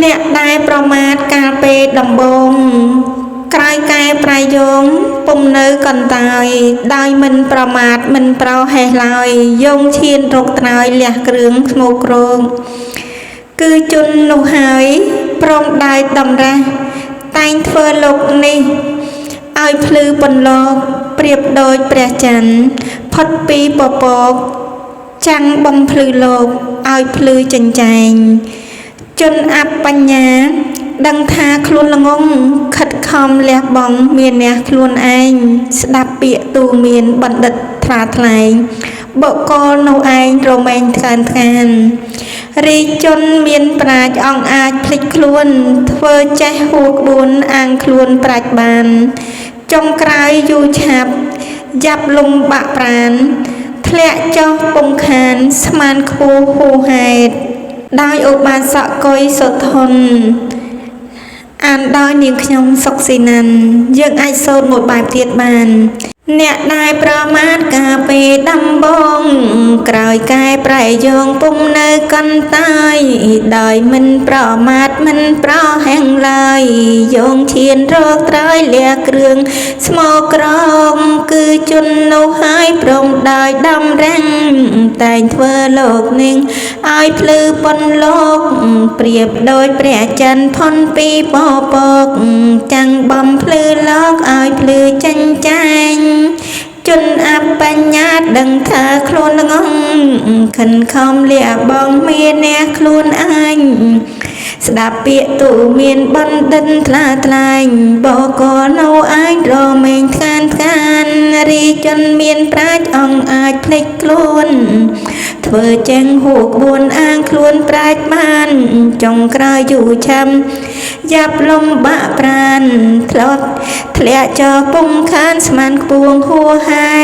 អ្នកដែលប្រមាថកាលពេលដំបូងក្រោយកែប្រយោងពុំនៅកន្តើយដោយមិនប្រមាថមិនប្រហែសឡើយយងឈានរកត្រើយលះគ្រឿងស្មោកគ្រងគឺជននោះហើយព្រមដោយតម្រាស់តែងធ្វើលោកនេះឲ្យភ្លឺពន្លកប្រៀបដូចព្រះច័ន្ទផុតពីពពកចាំងបំភ្លឺលោកឲ្យភ្លឺចិញ្ចែងជនអបញ្ញាដឹងថាខ្លួនល្ងងខិតខំលះបង់មានអ្នកខ្លួនឯងស្ដាប់ពាក្យទូមានបណ្ឌិតថ្លាថ្លែងបុគ្គលនោះឯងរមែងថ្កើនថ្កានរាជជនមានប្រាជ្ញអង្គអាចភ្លេចខ្លួនធ្វើចេះហួក្បួនអាងខ្លួនប្រាជ្ញបានចុងក្រោយយូរឆាប់យ៉ាប់លំបាក់ប្រានធ្លាក់ចុះពំខានស្មានខ្ពស់ហួហេតុដោយឧបាសកកុយសុធនអានដោយនាងខ្ញុំសុកស៊ីណាន់យើងអាចសូត្រមួយបែបទៀតបានអ្នកដែលប្រមាថកាលពេលដំបងក្រោយកែប្រយោងពុំនៅកន្តើយដោយមិនប្រមាថមិនប្រហែងឡើយយងឈានរកត្រើយលះគ្រឿងស្មោកក្រងគឺជននោះហើយព្រមដោយដំរាំងតែងធ្វើលោកនឹងឲ្យភ្លឺពន្លកប្រៀបដូចព្រះច័ន្ទផុនពីពពកចាំងបំភ្លឺលោកឲ្យភ្លឺចេញចែងជនអបញ្ញាដឹងថាខ្លួនល្ងងខិនខំលះបង់មានអ្នកខ្លួនឯងស្ដាប់ពាក្យទូមានបណ្ឌិតថ្លាថ្លែងបកលនៅឯងរមែងថ្កានថ្កានរីជនមានប្រាជ្ញអង្គអាចភ្លេចខ្លួនធ្វើចេះហួក្បួនអាងខ្លួនប្រាជ្ញបានចុងក្រោយយូរឆាំយ៉ាប់លំបាក់ប្រានធ្លាក់ចោលពុំខានស្មានខ្ពងហួហេ